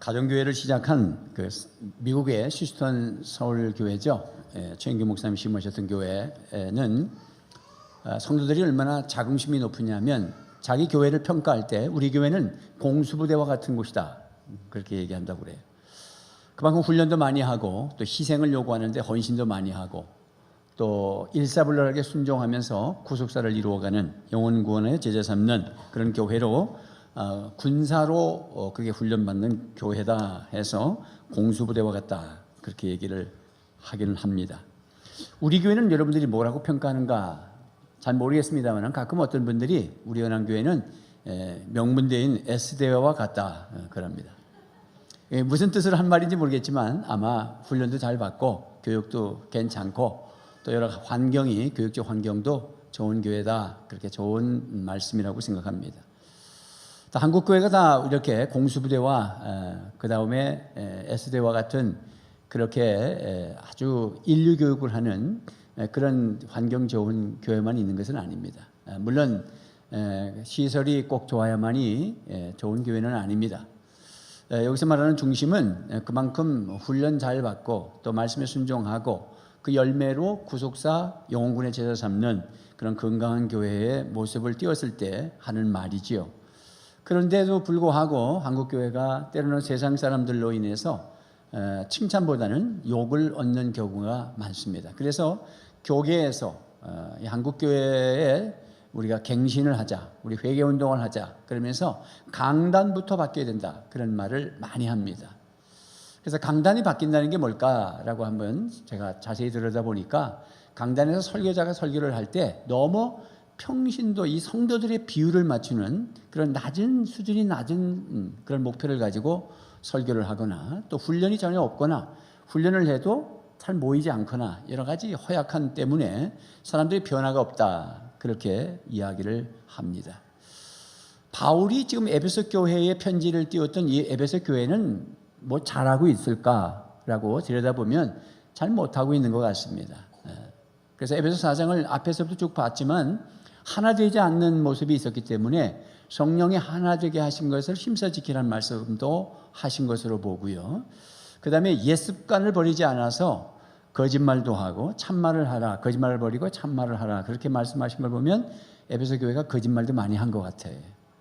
가정교회를 시작한 미국의 휴스턴 서울교회죠. 최인규 목사님 모셨던 교회는 성도들이 얼마나 자긍심이 높으냐면 자기 교회를 평가할 때 우리 교회는 공수부대와 같은 곳이다 그렇게 얘기한다고 그래요. 그만큼 훈련도 많이 하고 또 희생을 요구하는데 헌신도 많이 하고 또 일사불란하게 순종하면서 구속사를 이루어가는 영혼 구원의 제자 삼는 그런 교회로 군사로 그렇게 훈련받는 교회다 해서 공수부대와 같다 그렇게 얘기를 하기는 합니다. 우리 교회는 여러분들이 뭐라고 평가하는가 잘 모르겠습니다만 가끔 어떤 분들이 우리 연합교회는 명문대인 S대와 같다 그럽니다. 무슨 뜻을 한 말인지 모르겠지만 아마 훈련도 잘 받고 교육도 괜찮고 또 여러 환경이 교육적 환경도 좋은 교회다 그렇게 좋은 말씀이라고 생각합니다. 한국 교회가 다 이렇게 공수부대와 그 다음에 S대와 같은 그렇게 아주 인류 교육을 하는 그런 환경 좋은 교회만 있는 것은 아닙니다. 물론 시설이 꼭 좋아야만이 좋은 교회는 아닙니다. 여기서 말하는 중심은 그만큼 훈련 잘 받고 또 말씀에 순종하고 그 열매로 구속사 영혼군의 제자 삼는 그런 건강한 교회의 모습을 띄웠을 때 하는 말이지요. 그런데도 불구하고 한국교회가 때로는 세상 사람들로 인해서 칭찬보다는 욕을 얻는 경우가 많습니다. 그래서 교계에서 한국교회에 우리가 갱신을 하자, 우리 회개운동을 하자 그러면서 강단부터 바뀌어야 된다 그런 말을 많이 합니다. 그래서 강단이 바뀐다는 게 뭘까라고 한번 제가 자세히 들여다보니까 강단에서 설교자가 설교를 할 때 너무 평신도 이 성도들의 비율을 맞추는 그런 낮은 수준이 낮은 그런 목표를 가지고 설교를 하거나 또 훈련이 전혀 없거나 훈련을 해도 잘 모이지 않거나 여러 가지 허약함 때문에 사람들이 변화가 없다 그렇게 이야기를 합니다. 바울이 지금 에베소 교회에 편지를 띄웠던 이 에베소 교회는 뭐 잘하고 있을까라고 들여다보면 잘 못하고 있는 것 같습니다. 그래서 에베소 4장을 앞에서부터 쭉 봤지만 하나 되지 않는 모습이 있었기 때문에 성령이 하나 되게 하신 것을 힘써 지키라는 말씀도 하신 것으로 보고요. 그 다음에 옛 습관을 버리지 않아서 거짓말도 하고 참말을 하라, 거짓말을 버리고 참말을 하라 그렇게 말씀하신 걸 보면 에베소 교회가 거짓말도 많이 한 것 같아요.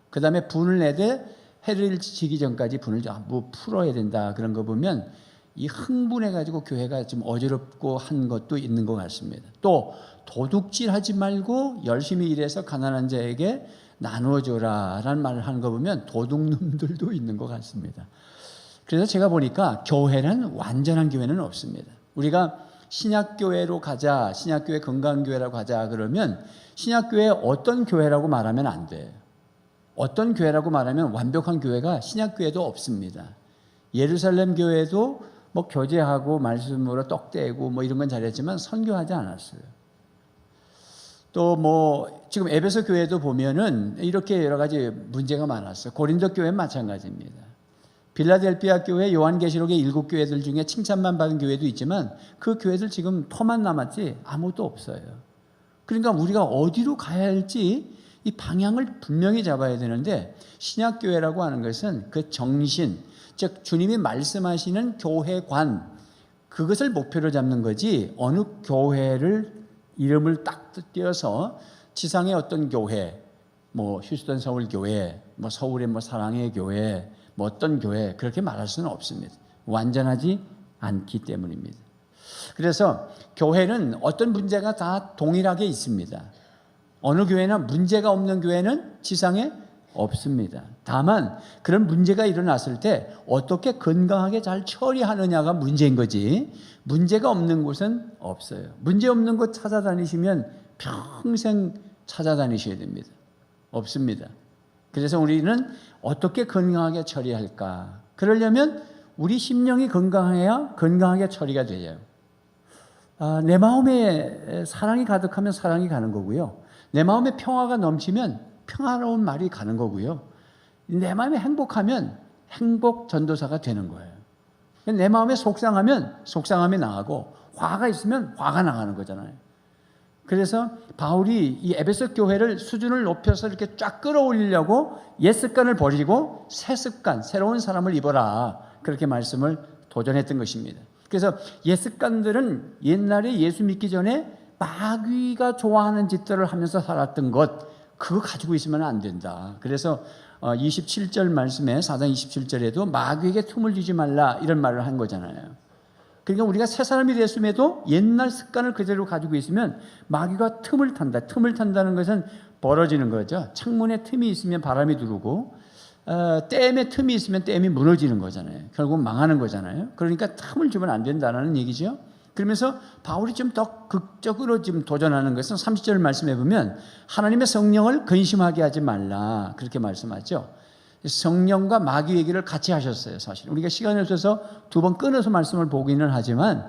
그 다음에 분을 내되 해를 지기 전까지 분을 풀어야 된다 그런 거 보면 이 흥분해가지고 교회가 좀 어지럽고 한 것도 있는 것 같습니다. 또 도둑질하지 말고 열심히 일해서 가난한 자에게 나누어줘라 라는 말을 하는 거 보면 도둑놈들도 있는 것 같습니다. 그래서 제가 보니까 교회는 완전한 교회는 없습니다. 우리가 신약교회로 가자, 신약교회 건강교회라고 하자 그러면 신약교회 어떤 교회라고 말하면 안 돼요. 어떤 교회라고 말하면 완벽한 교회가 신약교회도 없습니다. 예루살렘 교회도 뭐 교제하고 말씀으로 떡대고 뭐 이런 건 잘했지만 선교하지 않았어요. 또 뭐 지금 에베소 교회도 보면은 이렇게 여러 가지 문제가 많았어요. 고린도 교회는 마찬가지입니다. 빌라델피아 교회, 요한계시록의 7교회들 중에 칭찬만 받은 교회도 있지만 그 교회들 지금 터만 남았지 아무것도 없어요. 그러니까 우리가 어디로 가야 할지 이 방향을 분명히 잡아야 되는데 신약교회라고 하는 것은 그 정신, 즉 주님이 말씀하시는 교회관 그것을 목표로 잡는 거지 어느 교회를 이름을 딱 띄어서 지상의 어떤 교회, 뭐 휴스턴 서울 교회, 뭐 서울의 뭐 사랑의 교회, 뭐 어떤 교회 그렇게 말할 수는 없습니다. 완전하지 않기 때문입니다. 그래서 교회는 어떤 문제가 다 동일하게 있습니다. 어느 교회나 문제가 없는 교회는 지상에 없습니다. 다만 그런 문제가 일어났을 때 어떻게 건강하게 잘 처리하느냐가 문제인 거지 문제가 없는 곳은 없어요. 문제 없는 곳 찾아다니시면 평생 찾아다니셔야 됩니다. 없습니다. 그래서 우리는 어떻게 건강하게 처리할까? 그러려면 우리 심령이 건강해야 건강하게 처리가 돼요. 내 마음에 사랑이 가득하면 사랑이 가는 거고요. 내 마음에 평화가 넘치면 평화로운 말이 가는 거고요. 내 마음에 행복하면 행복 전도사가 되는 거예요. 내 마음에 속상하면 속상함이 나가고 화가 있으면 화가 나가는 거잖아요. 그래서 바울이 이 에베소 교회를 수준을 높여서 이렇게 쫙 끌어올리려고 옛 습관을 버리고 새 습관, 새로운 사람을 입어라, 그렇게 말씀을 도전했던 것입니다. 그래서 옛 습관들은 옛날에 예수 믿기 전에 마귀가 좋아하는 짓들을 하면서 살았던 것, 그거 가지고 있으면 안 된다. 그래서 27절 말씀에 4장 27절에도 마귀에게 틈을 주지 말라, 이런 말을 한 거잖아요. 그러니까 우리가 새 사람이 됐음에도 옛날 습관을 그대로 가지고 있으면 마귀가 틈을 탄다. 틈을 탄다는 것은 벌어지는 거죠. 창문에 틈이 있으면 바람이 들어오고, 댐에 틈이 있으면 댐이 무너지는 거잖아요. 결국 망하는 거잖아요. 그러니까 틈을 주면 안 된다는 얘기죠. 그러면서 바울이 좀 더 극적으로 지금 도전하는 것은 30절 말씀해 보면 하나님의 성령을 근심하게 하지 말라, 그렇게 말씀하죠. 성령과 마귀 얘기를 같이 하셨어요. 사실 우리가 시간이 없어서 두 번 끊어서 말씀을 보기는 하지만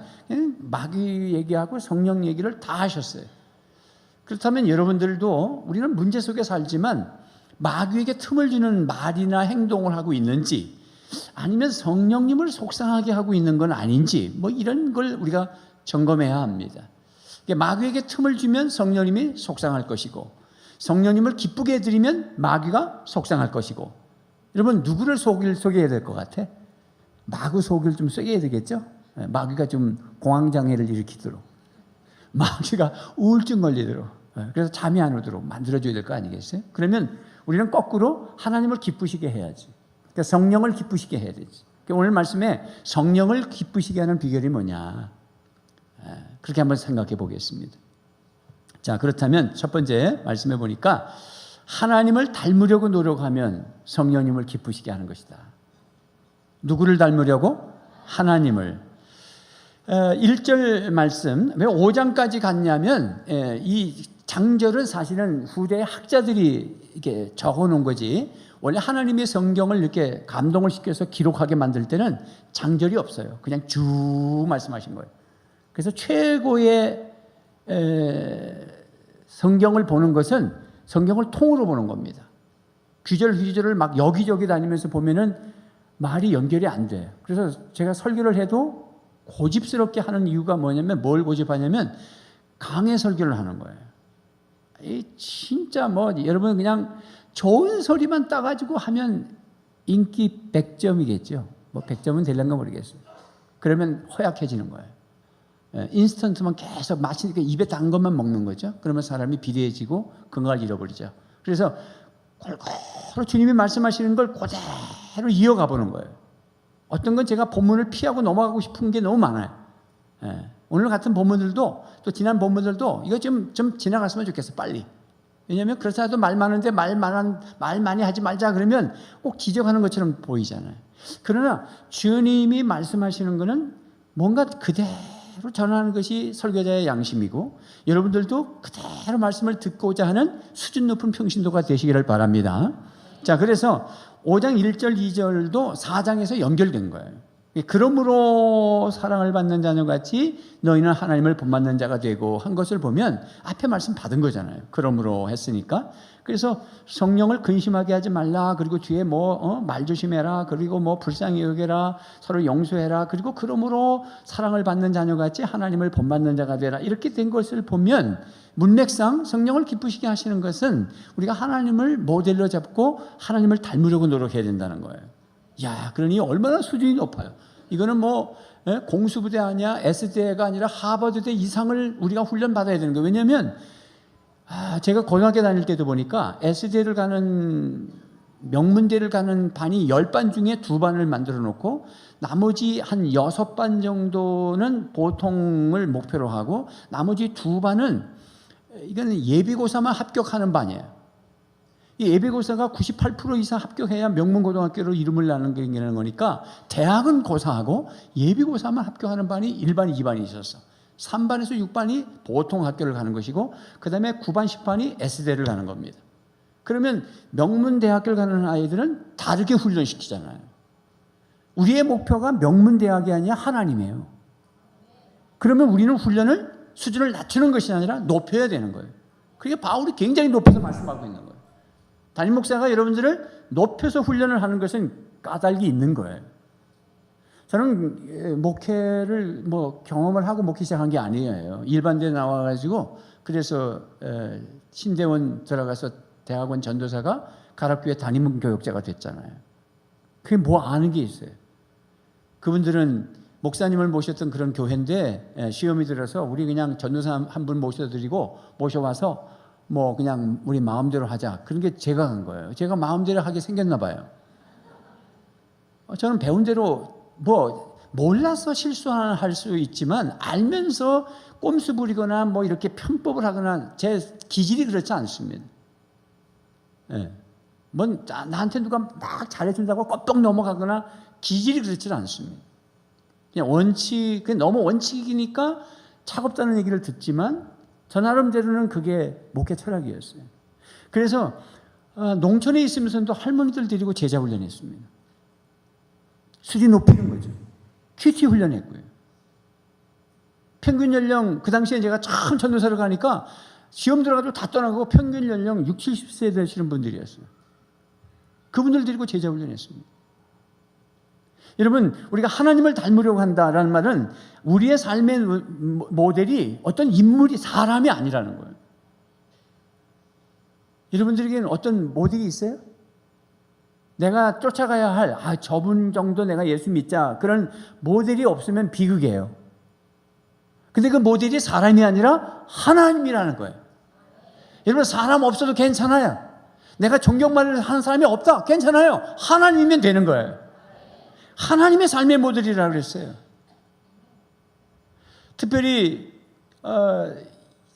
마귀 얘기하고 성령 얘기를 다 하셨어요. 그렇다면 여러분들도, 우리는 문제 속에 살지만 마귀에게 틈을 주는 말이나 행동을 하고 있는지, 아니면 성령님을 속상하게 하고 있는 건 아닌지, 뭐 이런 걸 우리가 점검해야 합니다. 마귀에게 틈을 주면 성령님이 속상할 것이고, 성령님을 기쁘게 해드리면 마귀가 속상할 것이고. 여러분, 누구를 속여야 될 것 같아? 마귀 속일 좀 속여야 되겠죠? 마귀가 좀 공황장애를 일으키도록, 마귀가 우울증 걸리도록, 그래서 잠이 안 오도록 만들어줘야 될 거 아니겠어요? 그러면 우리는 거꾸로 하나님을 기쁘시게 해야지. 그러니까 성령을 기쁘시게 해야 되지. 그러니까 오늘 말씀에 성령을 기쁘시게 하는 비결이 뭐냐, 그렇게 한번 생각해 보겠습니다. 자, 그렇다면 첫 번째 말씀해 보니까 하나님을 닮으려고 노력하면 성령님을 기쁘시게 하는 것이다. 누구를 닮으려고? 하나님을. 1절 말씀, 왜 5장까지 갔냐면, 이 장절은 사실은 후대 학자들이 이렇게 적어 놓은 거지, 원래 하나님의 성경을 이렇게 감동을 시켜서 기록하게 만들 때는 장절이 없어요. 그냥 쭉 말씀하신 거예요. 그래서 최고의 성경을 보는 것은 성경을 통으로 보는 겁니다. 귀절을 막 여기저기 다니면서 보면은 말이 연결이 안 돼요. 그래서 제가 설교를 해도 고집스럽게 하는 이유가 뭐냐면, 뭘 고집하냐면 강해 설교를 하는 거예요. 진짜 뭐 여러분 그냥 좋은 소리만 따가지고 하면 인기 100점이겠죠. 뭐 100점은 되려는가 모르겠어요. 그러면 허약해지는 거예요. 인스턴트만 계속 마시니까 입에 단 것만 먹는 거죠. 그러면 사람이 비대해지고 건강을 잃어버리죠. 그래서 골고루 주님이 말씀하시는 걸 그대로 이어가 보는 거예요. 어떤 건 제가 본문을 피하고 넘어가고 싶은 게 너무 많아요. 오늘 같은 본문들도, 또 지난 본문들도 이거 좀 지나갔으면 좋겠어, 빨리. 왜냐하면 그렇다 해도 말 많은데 말 많이 하지 말자 그러면 꼭 지적하는 것처럼 보이잖아요. 그러나 주님이 말씀하시는 거는 뭔가 그대로 전하는 것이 설교자의 양심이고, 여러분들도 그대로 말씀을 듣고자 하는 수준 높은 평신도가 되시기를 바랍니다. 자, 그래서 5장 1절 2절도 4장에서 연결된 거예요. 그러므로 사랑을 받는 자녀같이 너희는 하나님을 본받는 자가 되고 한 것을 보면 앞에 말씀 받은 거잖아요. 그러므로 했으니까. 그래서 성령을 근심하게 하지 말라, 그리고 뒤에 말 조심해라, 그리고 불쌍히 여겨라, 서로 용서해라, 그리고 그러므로 사랑을 받는 자녀같이 하나님을 본받는 자가 되라, 이렇게 된 것을 보면 문맥상 성령을 기쁘시게 하시는 것은 우리가 하나님을 모델로 잡고 하나님을 닮으려고 노력해야 된다는 거예요. 야, 그러니 얼마나 수준이 높아요. 이거는 공수부대 아니야, S대가 아니라 하버드대 이상을 우리가 훈련 받아야 되는 거예요. 왜냐하면 제가 고등학교 다닐 때도 보니까 S대를 가는, 명문대를 가는 반이 10반 중에 2반을 만들어 놓고 나머지 한 6반 정도는 보통을 목표로 하고 나머지 2반은 이거는 예비고사만 합격하는 반이에요. 이 예비고사가 98% 이상 합격해야 명문고등학교로 이름을 나는 거니까 대학은 고사하고 예비고사만 합격하는 반이 1반, 2반이 있었어. 3반에서 6반이 보통 학교를 가는 것이고 그 다음에 9반, 10반이 S대를 가는 겁니다. 그러면 명문대학교를 가는 아이들은 다르게 훈련시키잖아요. 우리의 목표가 명문대학이 아니라 하나님이에요. 그러면 우리는 훈련을, 수준을 낮추는 것이 아니라 높여야 되는 거예요. 그게 바울이 굉장히 높여서 말씀하고 있는 거예요. 담임 목사가 여러분들을 높여서 훈련을 하는 것은 까닭이 있는 거예요. 저는 목회를 경험을 하고 목회 시작한 게 아니에요. 일반대에 나와가지고 그래서 신대원 들어가서 대학원 전도사가 가락교회 담임 교역자가 됐잖아요. 그게 뭐 아는 게 있어요. 그분들은 목사님을 모셨던 그런 교회인데 시험이 들어서 우리 그냥 전도사 한 분 모셔와서 뭐 그냥 우리 마음대로 하자. 그런 게 제가 한 거예요. 제가 마음대로 하게 생겼나 봐요. 저는 배운 대로 뭐 몰라서 실수할 수 있지만 알면서 꼼수 부리거나 뭐 이렇게 편법을 하거나 제 기질이 그렇지 않습니다. 뭐 나한테 누가 막 잘해준다고 껍떡 넘어가거나 기질이 그렇지 않습니다. 그냥 그게 너무 원칙이니까 차갑다는 얘기를 듣지만 저 나름대로는 그게 목회 철학이었어요. 그래서 농촌에 있으면서도 할머니들 데리고 제자 훈련했습니다. 수준 높이는 거죠. 큐티 훈련했고요. 평균 연령 그 당시에 제가 처음 전도사를 가니까 시험 들어가도 다 떠나고 평균 연령 60, 70세 되시는 분들이었어요. 그분들 데리고 제자 훈련했습니다. 여러분, 우리가 하나님을 닮으려고 한다라는 말은 우리의 삶의 모델이 어떤 인물이 사람이 아니라는 거예요. 여러분들에게는 어떤 모델이 있어요? 내가 쫓아가야 할 저분 정도 내가 예수 믿자 그런 모델이 없으면 비극이에요. 근데 그 모델이 사람이 아니라 하나님이라는 거예요. 여러분, 사람 없어도 괜찮아요. 내가 존경받을 하는 사람이 없다, 괜찮아요. 하나님이면 되는 거예요. 하나님의 삶의 모델이라고 그랬어요. 특별히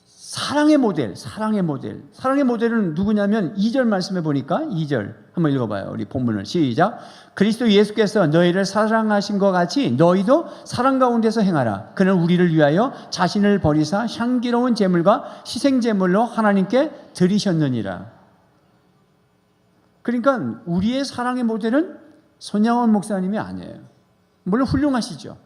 사랑의 모델은 누구냐면 2절 말씀해 보니까 2절 한번 읽어봐요. 우리 본문을 시작. 그리스도 예수께서 너희를 사랑하신 것 같이 너희도 사랑 가운데서 행하라. 그는 우리를 위하여 자신을 버리사 향기로운 제물과 희생 제물로 하나님께 드리셨느니라. 그러니까 우리의 사랑의 모델은 손양원 목사님이 아니에요. 물론 훌륭하시죠.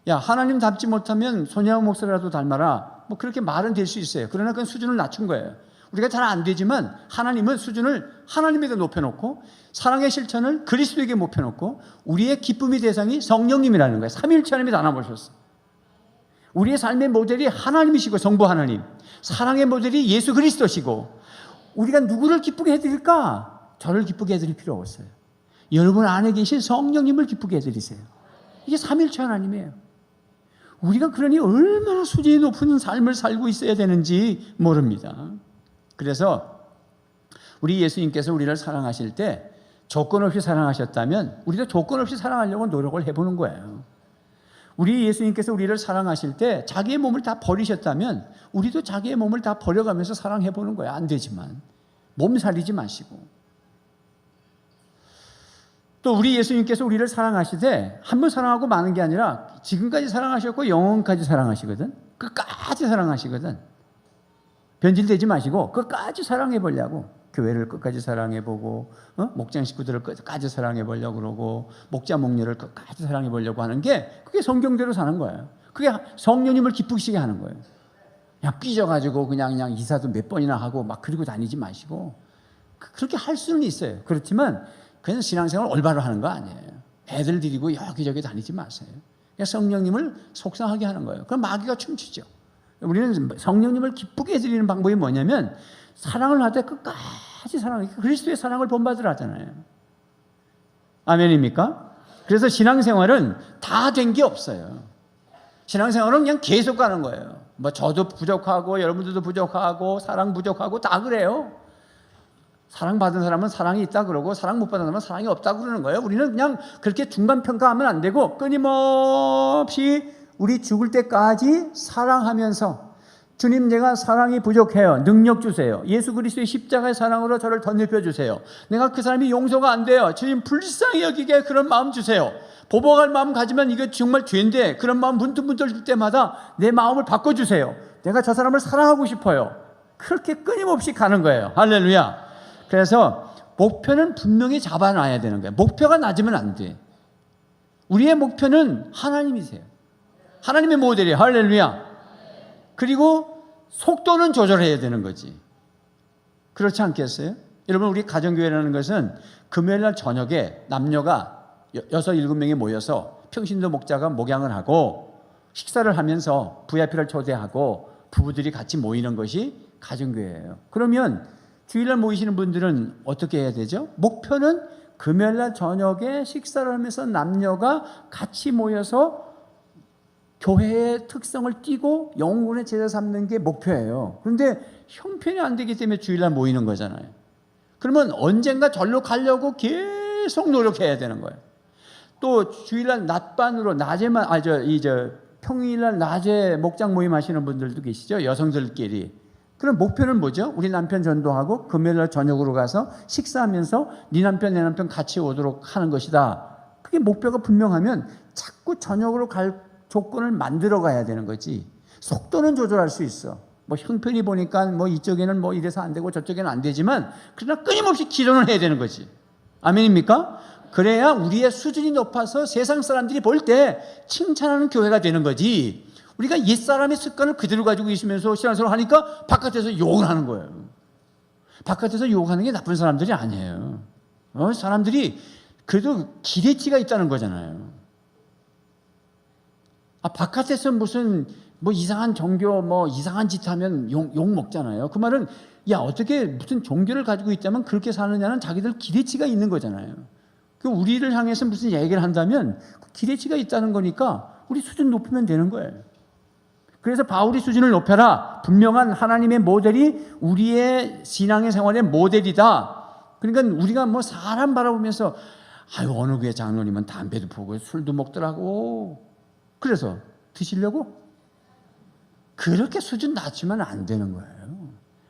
야, 하나님 닮지 못하면 손양원 목사라도 닮아라. 뭐 그렇게 말은 될 수 있어요. 그러나 그건 수준을 낮춘 거예요. 우리가 잘 안 되지만 하나님은 수준을 하나님에게 높여놓고 사랑의 실천을 그리스도에게 높여놓고 우리의 기쁨의 대상이 성령님이라는 거예요. 삼위일체 하나님이 다 나오셨어요. 우리의 삶의 모델이 하나님이시고 성부 하나님, 사랑의 모델이 예수 그리스도시고 우리가 누구를 기쁘게 해드릴까? 저를 기쁘게 해드릴 필요 없어요. 여러분 안에 계신 성령님을 기쁘게 해드리세요. 이게 삼위일체 하나님이에요. 우리가 그러니 얼마나 수준이 높은 삶을 살고 있어야 되는지 모릅니다. 그래서 우리 예수님께서 우리를 사랑하실 때 조건 없이 사랑하셨다면 우리도 조건 없이 사랑하려고 노력을 해보는 거예요. 우리 예수님께서 우리를 사랑하실 때 자기의 몸을 다 버리셨다면 우리도 자기의 몸을 다 버려가면서 사랑해보는 거예요. 안 되지만 몸살이지 마시고. 또 우리 예수님께서 우리를 사랑하시되 한 번 사랑하고 마는 게 아니라 지금까지 사랑하셨고 영원까지 사랑하시거든. 끝까지 사랑하시거든. 변질되지 마시고 끝까지 사랑해보려고. 교회를 끝까지 사랑해보고 목장 식구들을 끝까지 사랑해보려고 그러고 목자 목녀를 끝까지 사랑해보려고 하는 게 그게 성경대로 사는 거예요. 그게 성령님을 기쁘시게 하는 거예요. 그냥 삐져가지고 그냥 이사도 몇 번이나 하고 막 그리고 다니지 마시고 그렇게 할 수는 있어요. 그렇지만 그냥 신앙생활 올바로 하는 거 아니에요. 애들 데리고 여기저기 다니지 마세요. 그냥 성령님을 속상하게 하는 거예요. 그럼 마귀가 춤추죠. 우리는 성령님을 기쁘게 해드리는 방법이 뭐냐면 사랑을 할 때 끝까지 사랑해요. 그리스도의 사랑을 본받으라 하잖아요. 아멘입니까? 그래서 신앙생활은 다 된 게 없어요. 신앙생활은 그냥 계속 가는 거예요. 뭐 저도 부족하고 여러분들도 부족하고 사랑 부족하고 다 그래요. 사랑받은 사람은 사랑이 있다 그러고 사랑 못 받은 사람은 사랑이 없다 그러는 거예요. 우리는 그냥 그렇게 중간 평가하면 안 되고 끊임없이 우리 죽을 때까지 사랑하면서 주님 내가 사랑이 부족해요. 능력 주세요. 예수 그리스도의 십자가의 사랑으로 저를 덧입혀 주세요. 내가 그 사람이 용서가 안 돼요. 주님 불쌍히 여기게 그런 마음 주세요. 보복할 마음 가지면 이거 정말 죄인데 그런 마음 문득문득 들 때마다 내 마음을 바꿔주세요. 내가 저 사람을 사랑하고 싶어요. 그렇게 끊임없이 가는 거예요. 할렐루야. 그래서 목표는 분명히 잡아놔야 되는 거예요. 목표가 낮으면 안 돼. 우리의 목표는 하나님이세요. 하나님의 모델이에요. 할렐루야. 그리고 속도는 조절해야 되는 거지. 그렇지 않겠어요? 여러분 우리 가정교회라는 것은 금요일날 저녁에 남녀가 6, 7명이 모여서 평신도 목자가 목양을 하고 식사를 하면서 VIP를 초대하고 부부들이 같이 모이는 것이 가정교회예요. 그러면 주일날 모이시는 분들은 어떻게 해야 되죠? 목표는 금요일날 저녁에 식사를 하면서 남녀가 같이 모여서 교회의 특성을 띠고 영혼의 제자 삼는 게 목표예요. 그런데 형편이 안 되기 때문에 주일날 모이는 거잖아요. 그러면 언젠가 절로 가려고 계속 노력해야 되는 거예요. 또 주일날 낮반으로 낮에만 평일날 낮에 목장 모임 하시는 분들도 계시죠. 여성들끼리. 그럼 목표는 뭐죠? 우리 남편 전도하고 금요일날 저녁으로 가서 식사하면서 네 남편 내 남편 같이 오도록 하는 것이다. 그게 목표가 분명하면 자꾸 저녁으로 갈 조건을 만들어 가야 되는 거지. 속도는 조절할 수 있어. 뭐 형편이 보니까 뭐 이쪽에는 뭐 이래서 안 되고 저쪽에는 안 되지만 그러나 끊임없이 기도는 해야 되는 거지. 아멘입니까? 그래야 우리의 수준이 높아서 세상 사람들이 볼 때 칭찬하는 교회가 되는 거지. 우리가 옛사람의 습관을 그대로 가지고 있으면서 신앙생활을 하니까 바깥에서 욕을 하는 거예요. 바깥에서 욕하는 게 나쁜 사람들이 아니에요. 사람들이 그래도 기대치가 있다는 거잖아요. 바깥에서 무슨 뭐 이상한 종교 뭐 이상한 짓 하면 욕 먹잖아요. 그 말은 야 어떻게 무슨 종교를 가지고 있다면 그렇게 사느냐는 자기들 기대치가 있는 거잖아요. 그 우리를 향해서 무슨 얘기를 한다면 기대치가 있다는 거니까 우리 수준 높이면 되는 거예요. 그래서 바울이 수준을 높여라. 분명한 하나님의 모델이 우리의 신앙의 생활의 모델이다. 그러니까 우리가 뭐 사람 바라보면서 아유 어느 교회 장로님은 담배도 피우고 술도 먹더라고. 그래서 드시려고? 그렇게 수준 낮추면 안 되는 거예요.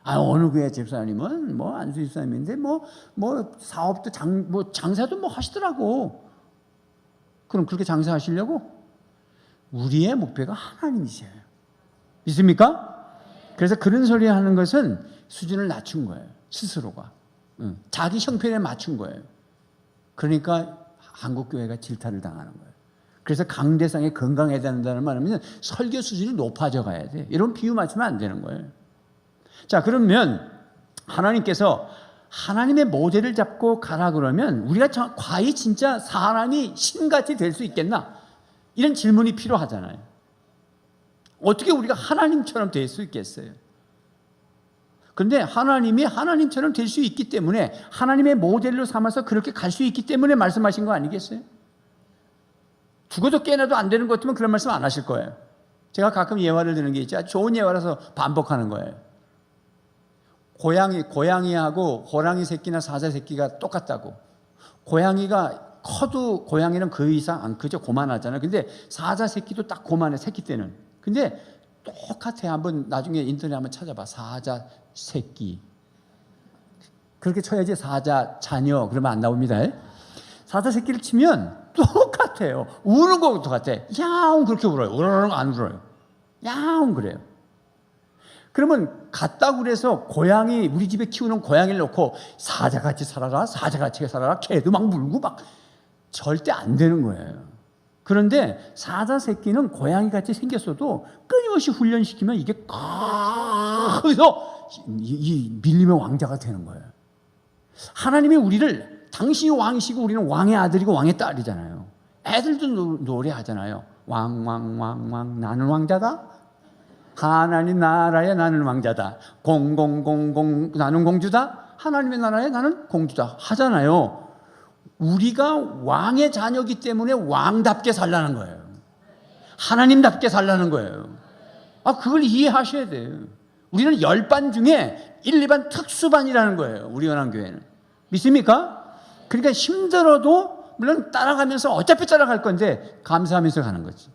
어느 교회 집사님은 뭐 안수 집사님인데 뭐 사업도 장사도 뭐 하시더라고. 그럼 그렇게 장사하시려고? 우리의 목표가 하나님이세요. 믿습니까? 그래서 그런 소리 하는 것은 수준을 낮춘 거예요. 스스로가. 자기 형편에 맞춘 거예요. 그러니까 한국교회가 질타를 당하는 거예요. 그래서 강대상에 건강해야 된다는 말은 설교 수준이 높아져 가야 돼. 이런 비유 맞추면 안 되는 거예요. 자, 그러면 하나님께서 하나님의 모델을 잡고 가라 그러면 우리가 과연 진짜 사람이 신같이 될 수 있겠나? 이런 질문이 필요하잖아요. 어떻게 우리가 하나님처럼 될 수 있겠어요? 그런데 하나님이 하나님처럼 될 수 있기 때문에 하나님의 모델로 삼아서 그렇게 갈 수 있기 때문에 말씀하신 거 아니겠어요? 죽어도 깨어나도 안 되는 것 같으면 그런 말씀 안 하실 거예요. 제가 가끔 예화를 드는 게 있죠. 좋은 예화라서 반복하는 거예요. 고양이하고 호랑이 새끼나 사자 새끼가 똑같다고. 고양이가 커도 고양이는 그 이상 안 크죠. 고만하잖아요. 근데 사자 새끼도 딱 고만해, 새끼 때는. 근데 똑같아. 한번 나중에 인터넷 한번 찾아봐. 사자 새끼. 그렇게 쳐야지 사자 자녀 그러면 안 나옵니다. 사자 새끼를 치면 똑같아요. 우는 것도 같아. 야옹 그렇게 울어요. 우르르 안 울어요. 야옹 그래요. 그러면 같다고 그래서 고양이 우리 집에 키우는 고양이를 놓고 사자같이 살아라 사자같이 살아라 개도 막 물고 막 절대 안 되는 거예요. 그런데 사자 새끼는 고양이같이 생겼어도 끊임없이 훈련시키면 이게 커서 이 밀림의 왕자가 되는 거예요. 하나님이 우리를 당신이 왕이시고 우리는 왕의 아들이고 왕의 딸이잖아요. 애들도 노래하잖아요. 왕 나는 왕자다. 하나님 나라에 나는 왕자다. 공공공공 나는 공주다. 하나님의 나라에 나는 공주다 하잖아요. 우리가 왕의 자녀이기 때문에 왕답게 살라는 거예요. 하나님답게 살라는 거예요. 그걸 이해하셔야 돼요. 우리는 10반 중에 1, 2반 특수반이라는 거예요. 우리 연합교회는. 믿습니까? 그러니까 힘들어도 물론 따라가면서 어차피 따라갈 건데 감사하면서 가는 거지.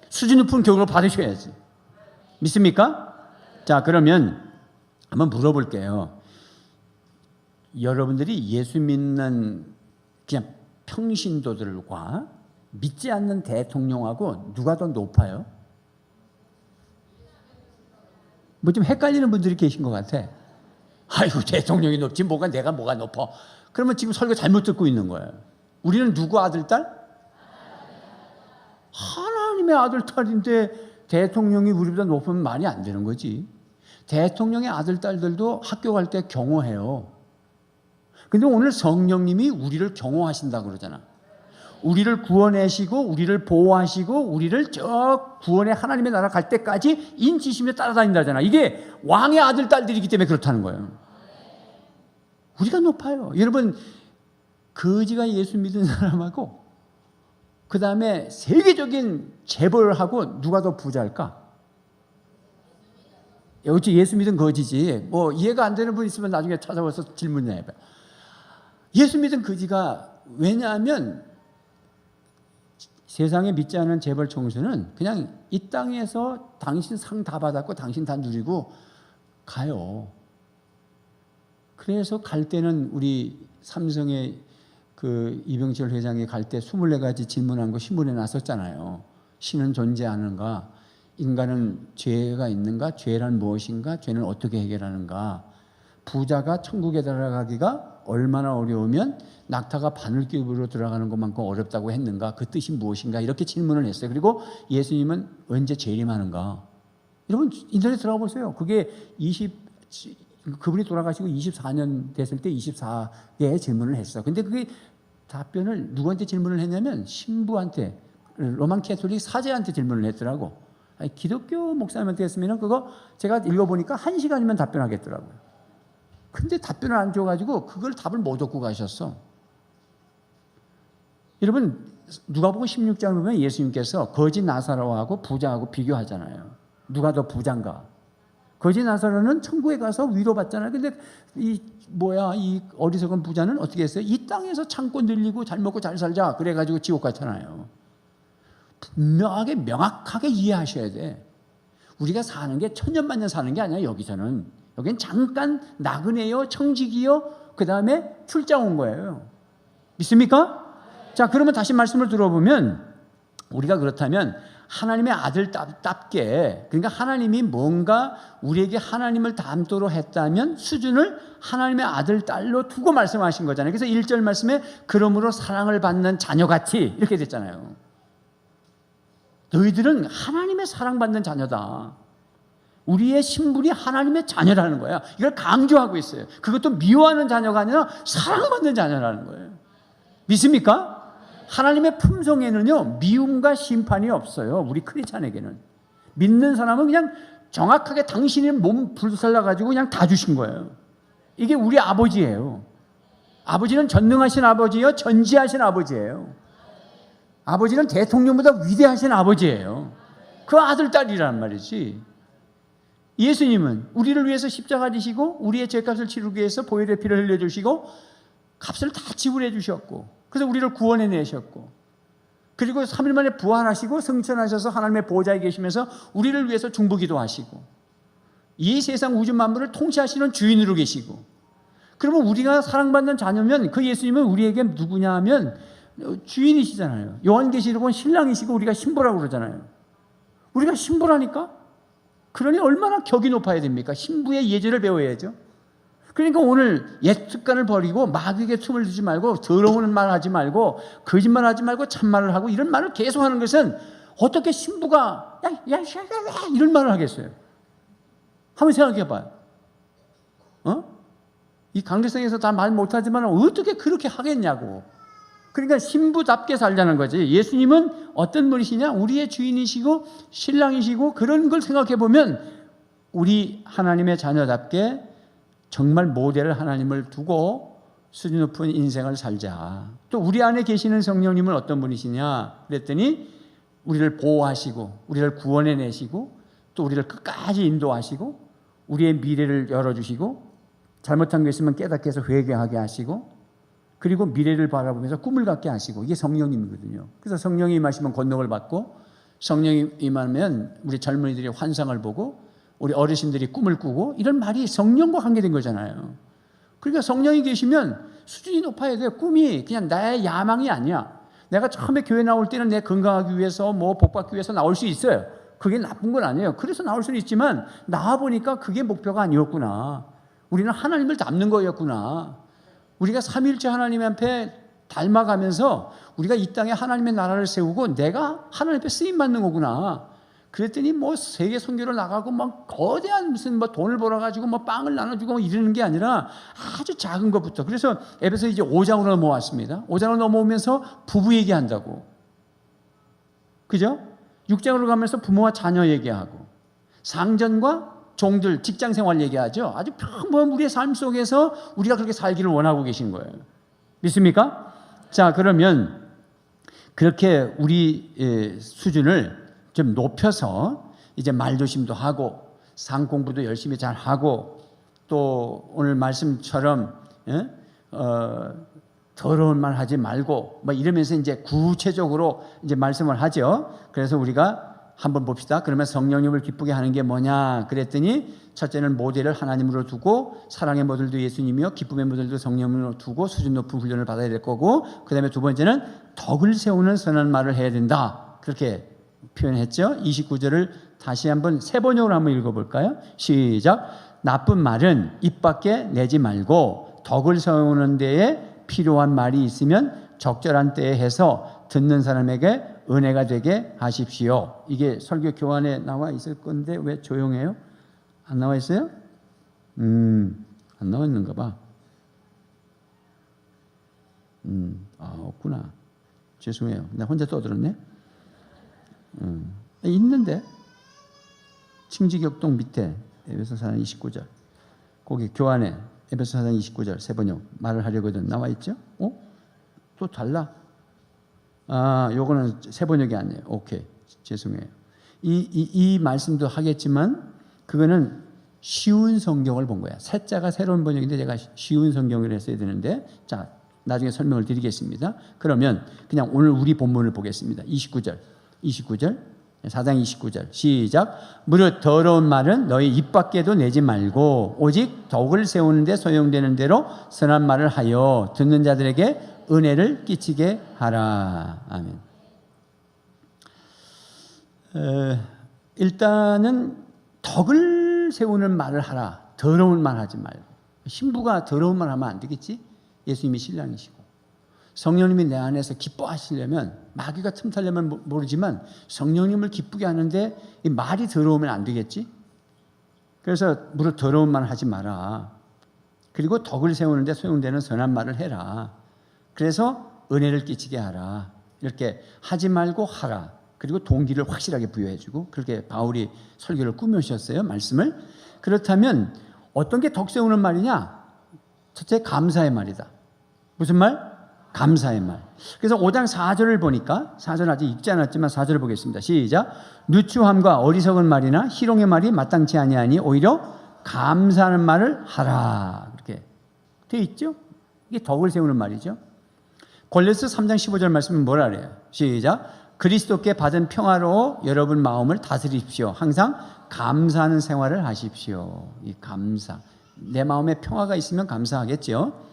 수준 높은 교육을 받으셔야지. 믿습니까? 자, 그러면 한번 물어볼게요. 여러분들이 예수 믿는 그냥 평신도들과 믿지 않는 대통령하고 누가 더 높아요? 뭐 좀 헷갈리는 분들이 계신 것 같아. 아이고 대통령이 높지 내가 뭐가 높아. 그러면 지금 설교 잘못 듣고 있는 거예요. 우리는 누구 아들 딸? 하나님의 아들 딸인데 대통령이 우리보다 높으면 말이 안 되는 거지. 대통령의 아들 딸들도 학교 갈 때 경호해요. 근데 오늘 성령님이 우리를 경호하신다고 그러잖아. 우리를 구원하시고 우리를 보호하시고 우리를 저 구원의 하나님의 나라 갈 때까지 인치시며 따라다닌다잖아. 이게 왕의 아들 딸들이기 때문에 그렇다는 거예요. 우리가 높아요. 여러분, 거지가 예수 믿은 사람하고 그 다음에 세계적인 재벌하고 누가 더 부자일까? 어찌 예수 믿은 거지지. 뭐 이해가 안 되는 분 있으면 나중에 찾아와서 질문해 봐요. 예수 믿은 거지가, 왜냐하면 세상에 믿지 않은 재벌 총수는 그냥 이 땅에서 당신 상 다 받았고 당신 다 누리고 가요. 그래서 갈 때는 우리 삼성의 그 이병철 회장이 갈 때 24가지 질문한 거 신문에 났었잖아요. 신은 존재하는가? 인간은 죄가 있는가? 죄란 무엇인가? 죄는 어떻게 해결하는가? 부자가 천국에 들어가기가 얼마나 어려우면 낙타가 바늘길로 들어가는 것만큼 어렵다고 했는가? 그 뜻이 무엇인가? 이렇게 질문을 했어요. 그리고 예수님은 언제 재림하는가? 여러분 인터넷 들어가 보세요. 그게 그분이 돌아가시고 24년 됐을 때 24개의 질문을 했어. 근데 그게 답변을 누구한테 질문을 했냐면 신부한테, 로만 캐톨릭 사제한테 질문을 했더라고. 아니, 기독교 목사님한테 했으면 그거 제가 읽어보니까 1시간이면 답변하겠더라고요. 근데 답변을 안 줘가지고 그걸 답을 못 얻고 가셨어. 여러분, 누가복음 16장을 보면 예수님께서 거지 나사로하고 부자하고 비교하잖아요. 누가 더 부자인가? 거지 나사로는 천국에 가서 위로받잖아요. 근데 이 어리석은 부자는 어떻게 했어요? 이 땅에서 참고 늘리고 잘 먹고 잘 살자 그래가지고 지옥 갔잖아요. 분명하게 명확하게 이해하셔야 돼. 우리가 사는 게 천년만년 사는 게 아니야. 여기서는 여긴 잠깐 나그네요, 청직이요, 그 다음에 출장 온 거예요. 믿습니까? 자, 그러면 다시 말씀을 들어보면 우리가 그렇다면 하나님의 아들답게, 그러니까 하나님이 뭔가 우리에게 하나님을 닮도록 했다면 수준을 하나님의 아들 딸로 두고 말씀하신 거잖아요. 그래서 1절 말씀에 그러므로 사랑을 받는 자녀같이 이렇게 됐잖아요. 너희들은 하나님의 사랑받는 자녀다. 우리의 신분이 하나님의 자녀라는 거야. 이걸 강조하고 있어요. 그것도 미워하는 자녀가 아니라 사랑받는 자녀라는 거예요. 믿습니까? 하나님의 품성에는요, 미움과 심판이 없어요. 우리 크리스찬에게는. 믿는 사람은 그냥 정확하게 당신의 몸 불살라가지고 그냥 다 주신 거예요. 이게 우리 아버지예요. 아버지는 전능하신 아버지예요. 전지하신 아버지예요. 아버지는 대통령보다 위대하신 아버지예요. 그 아들, 딸이란 말이지. 예수님은 우리를 위해서 십자가 지시고 우리의 죄값을 치르기 위해서 보혈의 피를 흘려주시고 값을 다 지불해 주셨고, 그래서 우리를 구원해 내셨고, 그리고 3일 만에 부활하시고 승천하셔서 하나님의 보좌에 계시면서 우리를 위해서 중보기도 하시고, 이 세상 우주 만물을 통치하시는 주인으로 계시고, 그러면 우리가 사랑받는 자녀면 그 예수님은 우리에게 누구냐 하면 주인이시잖아요. 요한계시록은 신랑이시고 우리가 신부라고 그러잖아요. 우리가 신부라니까? 그러니 얼마나 격이 높아야 됩니까? 신부의 예절을 배워야죠. 그러니까 오늘 옛 습관을 버리고 마귀에게 틈을 주지 말고 더러운 말 하지 말고 거짓말 하지 말고 참말을 하고 이런 말을 계속하는 것은 어떻게 신부가 야 이런 말을 하겠어요? 한번 생각해 봐요. 이 강대성에서 다 말 못하지만 어떻게 그렇게 하겠냐고. 그러니까 신부답게 살자는 거지. 예수님은 어떤 분이시냐? 우리의 주인이시고 신랑이시고, 그런 걸 생각해 보면 우리 하나님의 자녀답게 정말 모델을 하나님을 두고 수준 높은 인생을 살자. 또 우리 안에 계시는 성령님은 어떤 분이시냐 그랬더니 우리를 보호하시고 우리를 구원해 내시고 또 우리를 끝까지 인도하시고 우리의 미래를 열어주시고 잘못한 게 있으면 깨닫게 해서 회개하게 하시고, 그리고 미래를 바라보면서 꿈을 갖게 하시고, 이게 성령님이거든요. 그래서 성령이 임하시면 권능을 받고, 성령이 임하면 우리 젊은이들이 환상을 보고 우리 어르신들이 꿈을 꾸고, 이런 말이 성령과 관계된 거잖아요. 그러니까 성령이 계시면 수준이 높아야 돼요. 꿈이 그냥 나의 야망이 아니야. 내가 처음에 교회 나올 때는 내 건강하기 위해서 복 받기 위해서 나올 수 있어요. 그게 나쁜 건 아니에요. 그래서 나올 수는 있지만 나와보니까 그게 목표가 아니었구나. 우리는 하나님을 닮는 거였구나. 우리가 삼위일체 하나님 앞에 닮아가면서 우리가 이 땅에 하나님의 나라를 세우고 내가 하나님 앞에 쓰임받는 거구나. 그랬더니 뭐 세계 선교를 나가고 막 거대한 무슨 뭐 돈을 벌어가지고 뭐 빵을 나눠주고 뭐 이러는 게 아니라 아주 작은 것부터. 그래서 에베소 이제 5장으로 넘어왔습니다. 5장으로 넘어오면서 부부 얘기한다고. 그죠? 6장으로 가면서 부모와 자녀 얘기하고, 상전과 종들, 직장 생활 얘기하죠. 아주 평범한 우리의 삶 속에서 우리가 그렇게 살기를 원하고 계신 거예요. 믿습니까? 자, 그러면 그렇게 우리 수준을 좀 높여서 이제 말조심도 하고 상 공부도 열심히 잘 하고, 또 오늘 말씀처럼 더러운 말 하지 말고 뭐 이러면서 이제 구체적으로 이제 말씀을 하죠. 그래서 우리가 한번 봅시다. 그러면 성령님을 기쁘게 하는 게 뭐냐 그랬더니, 첫째는 모델을 하나님으로 두고 사랑의 모델도 예수님이요 기쁨의 모델도 성령으로 두고 수준 높은 훈련을 받아야 될 거고, 그 다음에 두 번째는 덕을 세우는 선한 말을 해야 된다. 그렇게 표현했죠. 29절을 다시 한번 세 번역으로 한번 읽어볼까요? 시작. 나쁜 말은 입 밖에 내지 말고 덕을 세우는 데에 필요한 말이 있으면 적절한 때에 해서 듣는 사람에게 은혜가 되게 하십시오. 이게 설교 교환에 나와 있을 건데 왜 조용해요? 안 나와 있어요? 안 나와 있는가 봐. 없구나. 죄송해요. 나 혼자 떠들었네. 있는데 칭지격동 밑에 에베소 4장 29절 거기 교환에 에베소 4장 29절 세 번역 말을 하려거든 나와 있죠? 또 달라? 요거는 세 번역이 아니에요. 오케이, 죄송해요. 이 말씀도 하겠지만 그거는 쉬운 성경을 본 거야. 세자가 새로운 번역인데 제가 쉬운 성경을 했어야 되는데, 자 나중에 설명을 드리겠습니다. 그러면 그냥 오늘 우리 본문을 보겠습니다. 29절 4장 29절 시작. 무릇 더러운 말은 너희 입 밖에도 내지 말고 오직 덕을 세우는 데 소용되는 대로 선한 말을 하여 듣는 자들에게 은혜를 끼치게 하라. 아멘. 일단은 덕을 세우는 말을 하라. 더러운 말 하지 말고. 신부가 더러운 말 하면 안 되겠지? 예수님이 신랑이시고 성령님이 내 안에서 기뻐하시려면, 마귀가 틈타려면 모르지만 성령님을 기쁘게 하는데 이 말이 더러우면 안 되겠지? 그래서 무릇 더러운 말 하지 마라. 그리고 덕을 세우는데 소용되는 선한 말을 해라. 그래서 은혜를 끼치게 하라. 이렇게 하지 말고 하라. 그리고 동기를 확실하게 부여해주고, 그렇게 바울이 설교를 꾸며주셨어요. 말씀을. 그렇다면 어떤 게 덕 세우는 말이냐? 첫째, 감사의 말이다. 무슨 말? 감사의 말. 그래서 5장 4절을 보니까, 4절 아직 읽지 않았지만 4절을 보겠습니다. 시작. 누추함과 어리석은 말이나 희롱의 말이 마땅치 아니하니 오히려 감사하는 말을 하라. 그렇게 되어 있죠? 이게 덕을 세우는 말이죠. 골로새 3장 15절 말씀은 뭐라 그래요? 시작. 그리스도께 받은 평화로 여러분 마음을 다스리십시오. 항상 감사하는 생활을 하십시오. 이 감사. 내 마음에 평화가 있으면 감사하겠죠.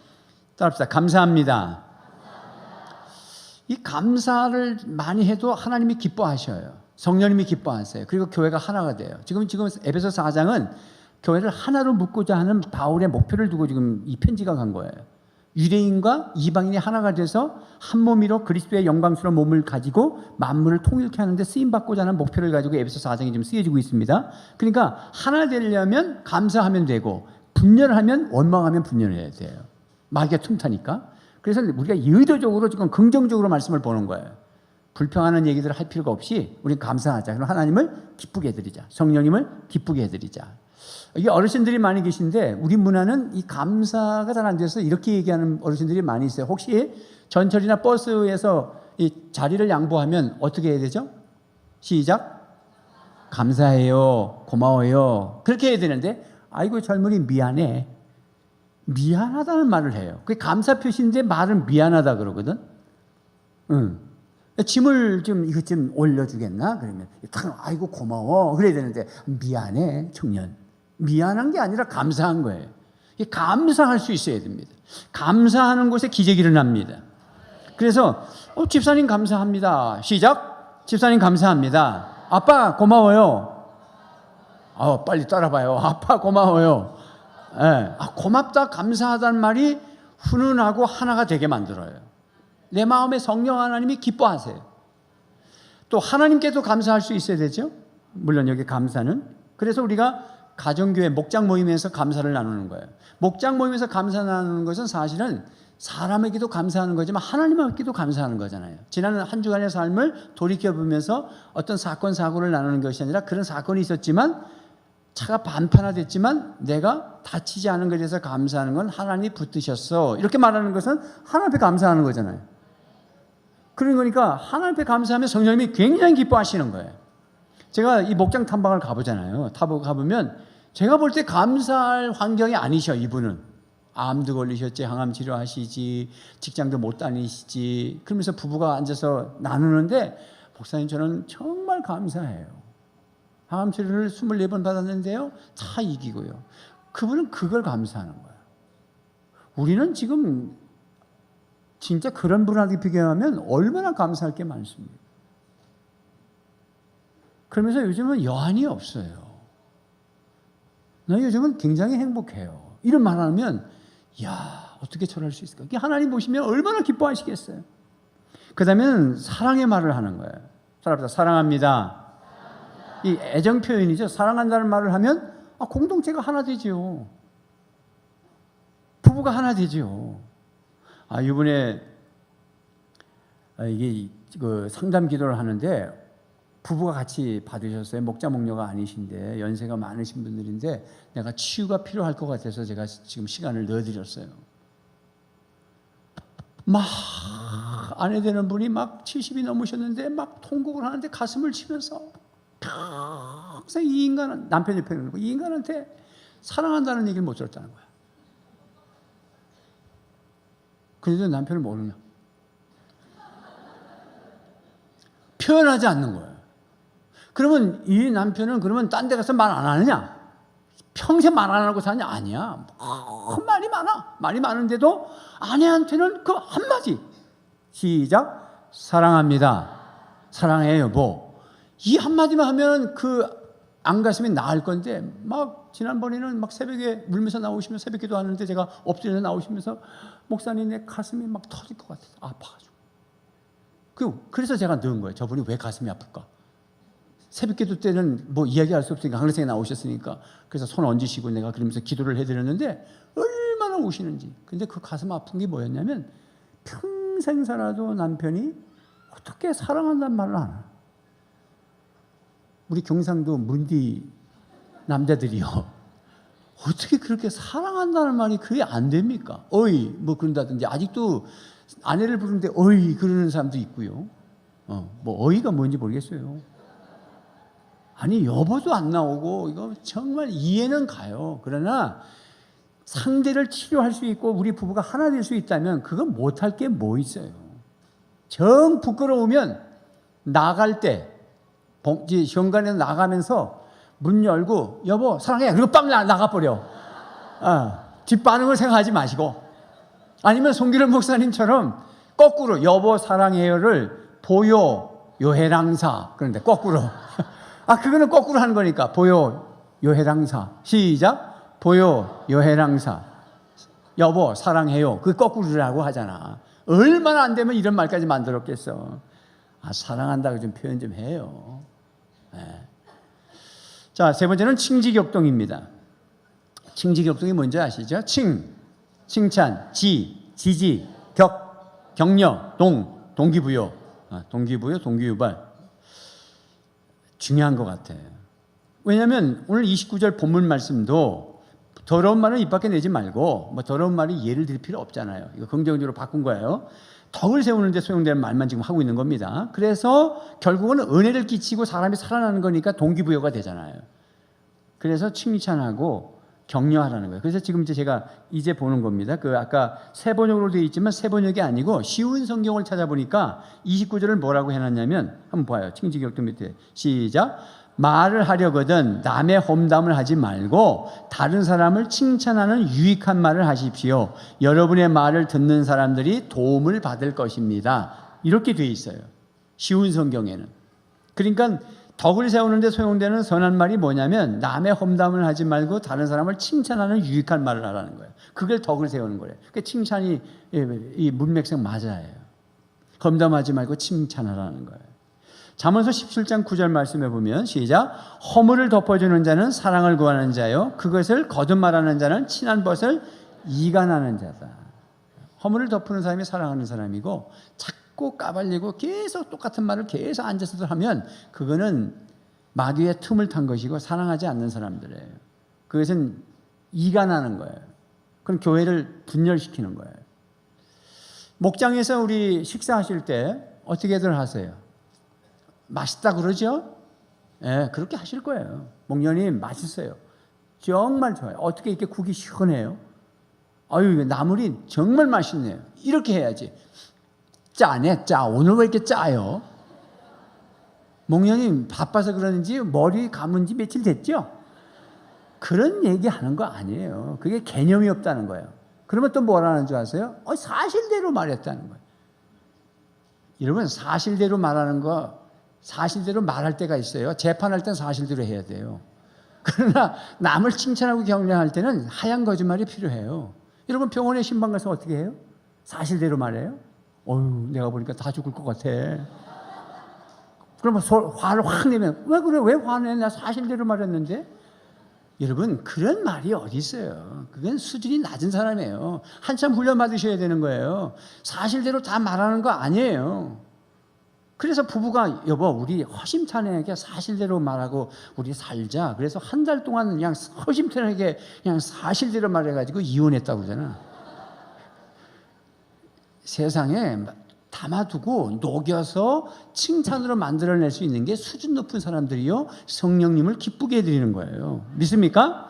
따라합시다. 감사합니다. 이 감사를 많이 해도 하나님이 기뻐하셔요. 성령님이 기뻐하세요. 그리고 교회가 하나가 돼요. 지금 에베소 4장은 교회를 하나로 묶고자 하는 바울의 목표를 두고 지금 이 편지가 간 거예요. 유대인과 이방인이 하나가 돼서 한 몸이로 그리스도의 영광스러운 몸을 가지고 만물을 통일케 하는데 쓰임받고자 하는 목표를 가지고 에베소 4장이 지금 쓰여지고 있습니다. 그러니까 하나 되려면 감사하면 되고, 분열하면 원망하면 분열해야 돼요. 마귀가 틈타니까. 그래서 우리가 의도적으로 지금 긍정적으로 말씀을 보는 거예요. 불평하는 얘기들을 할 필요가 없이 우리는 감사하자. 그럼 하나님을 기쁘게 해드리자. 성령님을 기쁘게 해드리자. 이게 어르신들이 많이 계신데 우리 문화는 이 감사가 잘 안 돼서 이렇게 얘기하는 어르신들이 많이 있어요. 혹시 전철이나 버스에서 이 자리를 양보하면 어떻게 해야 되죠? 시작. 감사해요. 고마워요. 그렇게 해야 되는데, 아이고 젊은이 미안해. 미안하다는 말을 해요. 그게 감사 표시인데 말은 미안하다 그러거든. 짐을 좀 이것 좀 올려주겠나? 그러면 아이고 고마워 그래야 되는데 미안해 청년. 미안한 게 아니라 감사한 거예요. 감사할 수 있어야 됩니다. 감사하는 곳에 기적이 일어납니다. 그래서 집사님 감사합니다. 시작. 집사님 감사합니다. 아빠 고마워요. 빨리 따라봐요. 아빠 고마워요. 네. 고맙다 감사하다는 말이 훈훈하고 하나가 되게 만들어요. 내 마음에 성령 하나님이 기뻐하세요. 또 하나님께도 감사할 수 있어야 되죠. 물론 여기 감사는. 그래서 우리가 가정교회 목장 모임에서 감사를 나누는 거예요. 목장 모임에서 감사 나누는 것은 사실은 사람에게도 감사하는 거지만 하나님에게도 감사하는 거잖아요. 지난 한 주간의 삶을 돌이켜보면서 어떤 사건 사고를 나누는 것이 아니라 그런 사건이 있었지만 차가 반판화됐지만 내가 다치지 않은 것에 대해서 감사하는 건 하나님이 붙드셨어. 이렇게 말하는 것은 하나님 앞에 감사하는 거잖아요. 그러니까 하나님 앞에 감사하면 성령님이 굉장히 기뻐하시는 거예요. 제가 이 목장 탐방을 가보잖아요. 가보면 제가 볼 때 감사할 환경이 아니셔. 이분은 암도 걸리셨지, 항암 치료하시지, 직장도 못 다니시지. 그러면서 부부가 앉아서 나누는데 목사님 저는 정말 감사해요. 항암 치료를 24번 받았는데요, 다 이기고요. 그분은 그걸 감사하는 거예요. 우리는 지금 진짜 그런 분한테 비교하면 얼마나 감사할 게 많습니다. 그러면서 요즘은 여한이 없어요. 나 요즘은 굉장히 행복해요. 이런 말 하면 야, 어떻게 저럴 수 있을까? 하나님 보시면 얼마나 기뻐하시겠어요. 그 다음에는 사랑의 말을 하는 거예요. 사랑합니다. 이 애정 표현이죠. 사랑한다는 말을 하면 공동체가 하나 되죠. 부부가 하나 되죠. 이번에 이게 그 상담 기도를 하는데 부부가 같이 받으셨어요. 목자 목녀가 아니신데 연세가 많으신 분들인데 내가 치유가 필요할 것 같아서 제가 지금 시간을 넣어드렸어요. 막 아내 되는 분이 막 70이 넘으셨는데 막 통곡을 하는데 가슴을 치면서 평생 이 인간은 남편 옆에 있는 거 이 인간한테 사랑한다는 얘기를 못 들었다는 거야. 그런데 남편을 모르냐? 표현하지 않는 거예요. 그러면 이 남편은 그러면 딴 데 가서 말 안 하느냐? 평생 말 안 하고 사냐? 아니야. 말이 많아. 말이 많은데도 아내한테는 그 한마디. 시작. 사랑합니다. 사랑해 여보. 이 한마디만 하면 그 안가슴이 나을 건데 막 지난번에는 막 새벽에 울면서 나오시면 새벽 기도 하는데 제가 엎드려서 나오시면서 목사님 내 가슴이 막 터질 것 같아서 아파가지고. 그래서 제가 넣은 거예요. 저분이 왜 가슴이 아플까? 새벽 기도 때는 뭐 이야기할 수 없으니까 항상 나오셨으니까 그래서 손 얹으시고 내가 그러면서 기도를 해드렸는데 얼마나 우시는지. 근데 그 가슴 아픈 게 뭐였냐면 평생 살아도 남편이 어떻게 사랑한다는 말을 안 하나. 우리 경상도 문디 남자들이요. 어떻게 그렇게 사랑한다는 말이 그게 안 됩니까? 어이 뭐 그런다든지 아직도 아내를 부르는데 어이 그러는 사람도 있고요. 뭐 어이가 뭔지 모르겠어요. 아니 여보도 안 나오고 이거 정말 이해는 가요. 그러나 상대를 치료할 수 있고 우리 부부가 하나 될 수 있다면 그건 못할 게 뭐 있어요. 정 부끄러우면 나갈 때 현관에서 나가면서 문 열고 여보 사랑해 그리고 빵 나가버려. 뒷반응을 생각하지 마시고 아니면 송기름 목사님처럼 거꾸로 여보 사랑해요를 보요 요해랑사 그런데 거꾸로 그거는 거꾸로 하는 거니까 보요 요해랑사 시작 보요 요해랑사 여보 사랑해요 그 거꾸로라고 하잖아. 얼마나 안 되면 이런 말까지 만들었겠어. 사랑한다고 좀 표현 좀 해요. 네. 자, 세 번째는 칭지격동입니다. 칭지격동이 뭔지 아시죠? 칭찬, 지지, 격려, 동기부여, 동기유발. 중요한 것 같아요. 왜냐하면 오늘 29절 본문 말씀도 더러운 말은 입 밖에 내지 말고 뭐 더러운 말이 예를 들 필요 없잖아요. 이거 긍정적으로 바꾼 거예요. 덕을 세우는데 소용되는 말만 지금 하고 있는 겁니다. 그래서 결국은 은혜를 끼치고 사람이 살아나는 거니까 동기부여가 되잖아요. 그래서 칭찬하고 격려하라는 거예요. 그래서 지금 제가 이제 보는 겁니다. 아까 세 번역으로 되어 있지만 세 번역이 아니고 쉬운 성경을 찾아보니까 29절을 뭐라고 해놨냐면 한번 봐요. 칭지격동 밑에 시작. 말을 하려거든 남의 험담을 하지 말고 다른 사람을 칭찬하는 유익한 말을 하십시오. 여러분의 말을 듣는 사람들이 도움을 받을 것입니다. 이렇게 되어 있어요. 쉬운 성경에는. 그러니까 덕을 세우는데 소용되는 선한 말이 뭐냐면 남의 험담을 하지 말고 다른 사람을 칭찬하는 유익한 말을 하라는 거예요. 그게 덕을 세우는 거예요. 그러니까 칭찬이 이 문맥상 맞아요. 험담하지 말고 칭찬하라는 거예요. 잠언서 17장 9절 말씀해 보면 시작. 허물을 덮어주는 자는 사랑을 구하는 자요 그것을 거듭말하는 자는 친한 벗을 이간하는 자다. 허물을 덮는 사람이 사랑하는 사람이고 자꾸 까발리고 계속 똑같은 말을 계속 앉아서도 하면 그거는 마귀의 틈을 탄 것이고 사랑하지 않는 사람들이에요. 그것은 이간하는 거예요. 그럼 교회를 분열시키는 거예요. 목장에서 우리 식사하실 때 어떻게들 하세요? 맛있다 그러죠? 예, 그렇게 하실 거예요. 목련님 맛있어요. 정말 좋아요. 어떻게 이렇게 국이 시원해요? 아유, 나물이 정말 맛있네요. 이렇게 해야지. 짜네, 짜. 오늘 왜 이렇게 짜요? 목련님 바빠서 그러는지 머리 감은 지 며칠 됐죠? 그런 얘기 하는 거 아니에요. 그게 개념이 없다는 거예요. 그러면 또 뭐라는 줄 아세요? 사실대로 말했다는 거예요. 여러분, 사실대로 말하는 거, 사실대로 말할 때가 있어요. 재판할 땐 사실대로 해야 돼요. 그러나 남을 칭찬하고 격려할 때는 하얀 거짓말이 필요해요. 여러분, 병원에 신방 가서 어떻게 해요? 사실대로 말해요? 어휴, 내가 보니까 다 죽을 것 같아. 그러면 화를 확 내면, 왜 그래? 왜 화내? 나 사실대로 말했는데? 여러분, 그런 말이 어디 있어요? 그건 수준이 낮은 사람이에요. 한참 훈련 받으셔야 되는 거예요. 사실대로 다 말하는 거 아니에요. 그래서 부부가 여보 우리 허심탄회하게 사실대로 말하고 우리 살자. 그래서 한 달 동안 그냥 허심탄회하게 그냥 사실대로 말해가지고 이혼했다고 그러잖아. 세상에 담아두고 녹여서 칭찬으로 만들어낼 수 있는 게 수준 높은 사람들이요 성령님을 기쁘게 해드리는 거예요. 믿습니까?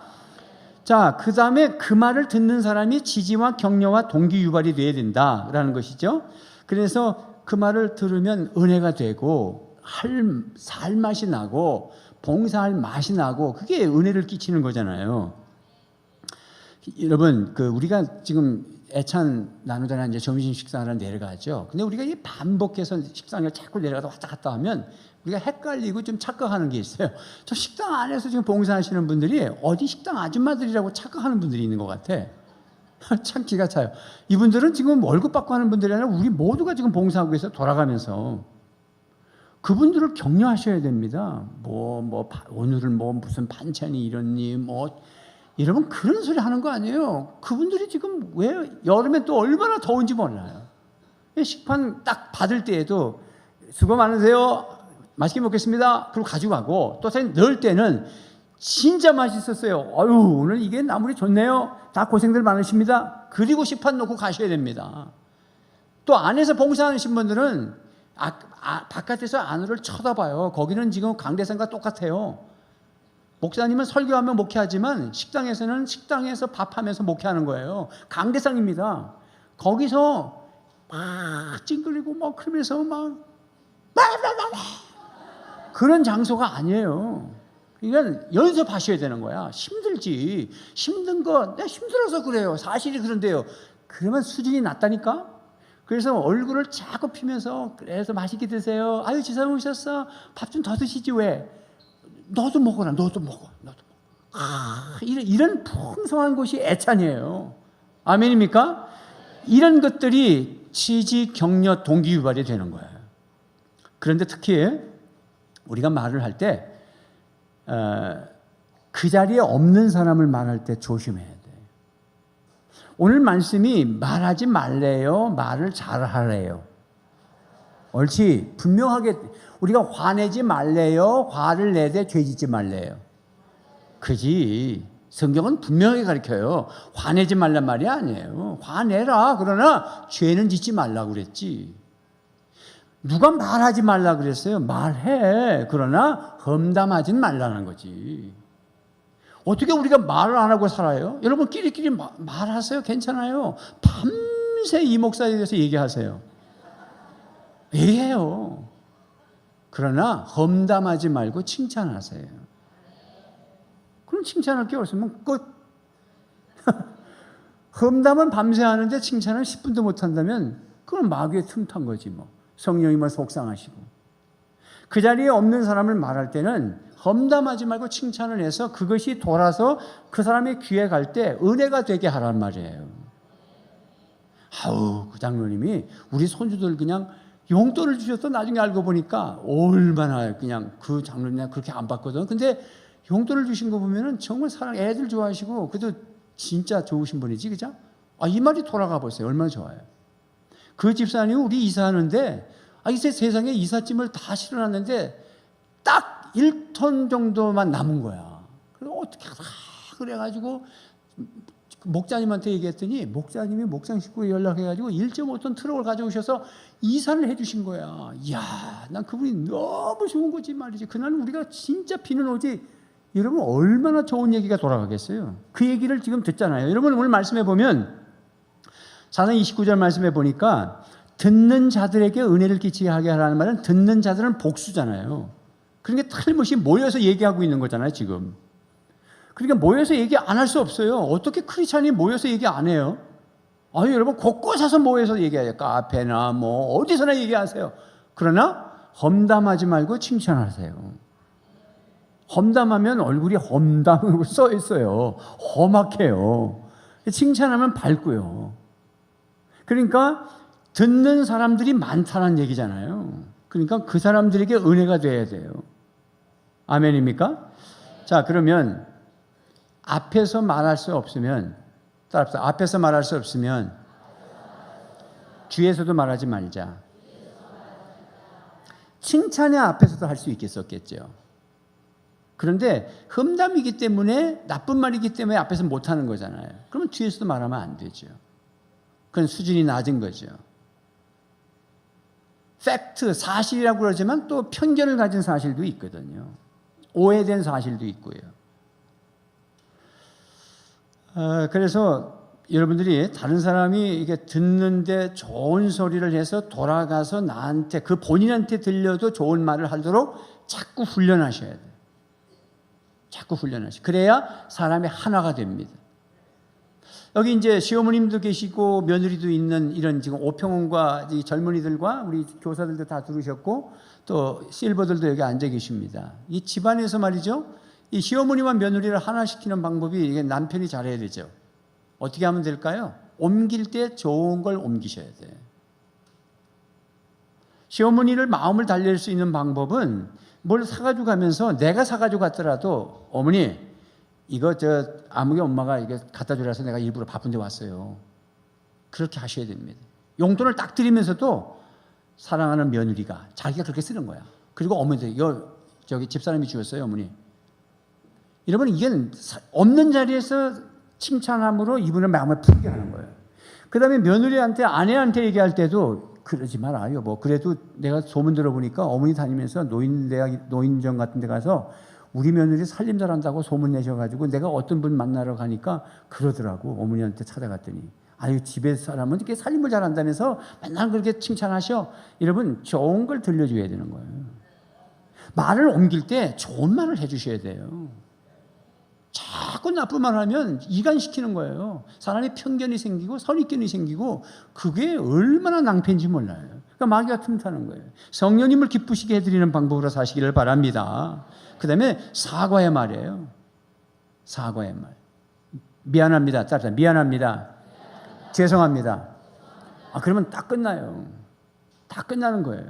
자, 그 다음에 그 말을 듣는 사람이 지지와 격려와 동기 유발이 돼야 된다라는 것이죠. 그래서 그 말을 들으면 은혜가 되고 살 맛이 나고 봉사할 맛이 나고 그게 은혜를 끼치는 거잖아요. 여러분, 우리가 지금 애찬 나누잖아요. 이제 점심 식사하러 내려가죠. 근데 우리가 이 반복해서 식당을 자꾸 내려가다 왔다 갔다 하면 우리가 헷갈리고 좀 착각하는 게 있어요. 저 식당 안에서 지금 봉사하시는 분들이 어디 식당 아줌마들이라고 착각하는 분들이 있는 것 같아. 참 기가 차요. 이분들은 지금 월급 받고 하는 분들이 아니라 우리 모두가 지금 봉사하고 있어요. 돌아가면서. 그분들을 격려하셔야 됩니다. 오늘은 무슨 반찬이 이렇니, 여러분 그런 소리 하는 거 아니에요. 그분들이 지금 왜 여름에 또 얼마나 더운지 몰라요. 식판 딱 받을 때에도 수고 많으세요. 맛있게 먹겠습니다. 그리고 가져가고 또 넣을 때는 진짜 맛있었어요. 아유 오늘 이게 나물이 좋네요. 다 고생들 많으십니다. 그리고 식판 놓고 가셔야 됩니다. 또 안에서 봉사하시는 분들은 바깥에서 안으로 쳐다봐요. 거기는 지금 강대상과 똑같아요. 목사님은 설교하면 목회하지만 식당에서는 식당에서 밥하면서 목회하는 거예요. 강대상입니다. 거기서 막 찡그리고 막 그러면서 막 그런 장소가 아니에요. 그러니까 연습하셔야 되는 거야. 힘들지. 힘든 거 내가 힘들어서 그래요. 사실이 그런데요. 그러면 수준이 낮다니까. 그래서 얼굴을 자꾸 피면서 그래서 맛있게 드세요. 아유 지사님 오셨어. 밥 좀 더 드시지 왜. 너도 먹어라. 너도 먹어. 이런 풍성한 곳이 애찬이에요. 아멘입니까? 이런 것들이 지지, 격려, 동기 유발이 되는 거예요. 그런데 특히 우리가 말을 할 때 그 자리에 없는 사람을 말할 때 조심해야 돼. 오늘 말씀이 말하지 말래요? 말을 잘하래요? 옳지. 분명하게 우리가 화내지 말래요? 화를 내되 죄짓지 말래요? 그지. 성경은 분명하게 가르쳐요. 화내지 말란 말이 아니에요. 화내라. 그러나 죄는 짓지 말라고 그랬지. 누가 말하지 말라 그랬어요? 말해. 그러나 험담하진 말라는 거지. 어떻게 우리가 말을 안 하고 살아요? 여러분 끼리끼리 말하세요. 괜찮아요. 밤새 이 목사에 대해서 얘기하세요. 얘기해요. 그러나 험담하지 말고 칭찬하세요. 그럼 칭찬할 게 없으면 끝. 험담은 밤새 하는데 칭찬은 10분도 못 한다면 그건 마귀의 틈탄 거지 뭐. 성령님을 속상하시고. 그 자리에 없는 사람을 말할 때는 험담하지 말고 칭찬을 해서 그것이 돌아서 그 사람의 귀에 갈 때 은혜가 되게 하란 말이에요. 아우 그 장로님이 우리 손주들 그냥 용돈을 주셔서 나중에 알고 보니까 얼마나 그냥 그 장로님 그렇게 안 받거든. 근데 용돈을 주신 거 보면은 정말 애들 좋아하시고 그래도 진짜 좋으신 분이지, 그죠? 이 말이 돌아가 보세요. 얼마나 좋아요. 그 집사님이 우리 이사하는데 이제 세상에 이삿짐을 다 실어놨는데 딱 1톤 정도만 남은 거야. 그래서 어떻게 하다 그래가지고 목자님한테 얘기했더니 목자님이 목장 식구에 연락해가지고 1.5톤 트럭을 가져오셔서 이사를 해주신 거야. 이야, 난 그분이 너무 좋은 거지 말이지. 그날은 우리가 진짜 비는 오지. 여러분 얼마나 좋은 얘기가 돌아가겠어요. 그 얘기를 지금 듣잖아요. 여러분 오늘 말씀해 보면 사상 29절 말씀해 보니까 듣는 자들에게 은혜를 끼치게 하게 하라는 말은 듣는 자들은 복수잖아요. 그러니까 틀림없이 모여서 얘기하고 있는 거잖아요 지금. 그러니까 모여서 얘기 안 할 수 없어요. 어떻게 크리스찬이 모여서 얘기 안 해요? 여러분 곳곳에서 모여서 얘기해요. 카페나 뭐 어디서나 얘기하세요. 그러나 험담하지 말고 칭찬하세요. 험담하면 얼굴이 험담으로 써 있어요. 험악해요. 칭찬하면 밝고요. 그러니까 듣는 사람들이 많다는 얘기잖아요. 그러니까 그 사람들에게 은혜가 돼야 돼요. 아멘입니까? 자, 그러면 앞에서 말할 수 없으면, 따라합시다. 앞에서 말할 수 없으면 뒤에서도 말하지 말자. 칭찬의 앞에서도 할 수 있겠었겠죠. 그런데 험담이기 때문에, 나쁜 말이기 때문에 앞에서 못하는 거잖아요. 그러면 뒤에서도 말하면 안 되죠. 그건 수준이 낮은 거죠. 팩트, 사실이라고 그러지만 또 편견을 가진 사실도 있거든요. 오해된 사실도 있고요. 그래서 여러분들이 다른 사람이 이게 듣는데 좋은 소리를 해서 돌아가서 나한테, 그 본인한테 들려도 좋은 말을 하도록 자꾸 훈련하셔야 돼요. 자꾸 훈련하셔. 그래야 사람이 하나가 됩니다. 여기 이제 시어머님도 계시고 며느리도 있는 이런 지금 오평원과 이 젊은이들과 우리 교사들도 다 들으셨고 또 실버들도 여기 앉아 계십니다. 이 집안에서 말이죠. 이 시어머니와 며느리를 하나 시키는 방법이 이게 남편이 잘해야 되죠. 어떻게 하면 될까요? 옮길 때 좋은 걸 옮기셔야 돼요. 시어머니를 마음을 달랠 수 있는 방법은 뭘 사가지고 가면서 내가 사가지고 갔더라도 어머니 이거 아무개 엄마가 이게 갖다 주라서 내가 일부러 바쁜데 왔어요. 그렇게 하셔야 됩니다. 용돈을 딱 드리면서도 사랑하는 며느리가 자기가 그렇게 쓰는 거야. 그리고 어머니들 저기 집사람이 주었어요 어머니. 여러분 이게 없는 자리에서 칭찬함으로 이분의 마음을 풀게 하는 거예요. 그 다음에 며느리한테 아내한테 얘기할 때도 그러지 마라 여보. 그래도 내가 소문 들어보니까 어머니 다니면서 노인정 같은 데 가서 우리 며느리 살림 잘한다고 소문 내셔가지고 내가 어떤 분 만나러 가니까 그러더라고. 어머니한테 찾아갔더니 집에 사람은 이렇게 살림을 잘한다면서 맨날 그렇게 칭찬하셔. 여러분 좋은 걸 들려줘야 되는 거예요. 말을 옮길 때 좋은 말을 해주셔야 돼요. 자꾸 나쁜 말 하면 이간시키는 거예요. 사람이 편견이 생기고 선입견이 생기고 그게 얼마나 낭패인지 몰라요. 그러니까 마귀가 틈타는 거예요. 성령님을 기쁘시게 해드리는 방법으로 사시기를 바랍니다. 그 다음에 사과의 말이에요. 사과의 말. 미안합니다. 미안합니다. 죄송합니다. 그러면 딱 끝나요. 다 끝나는 거예요.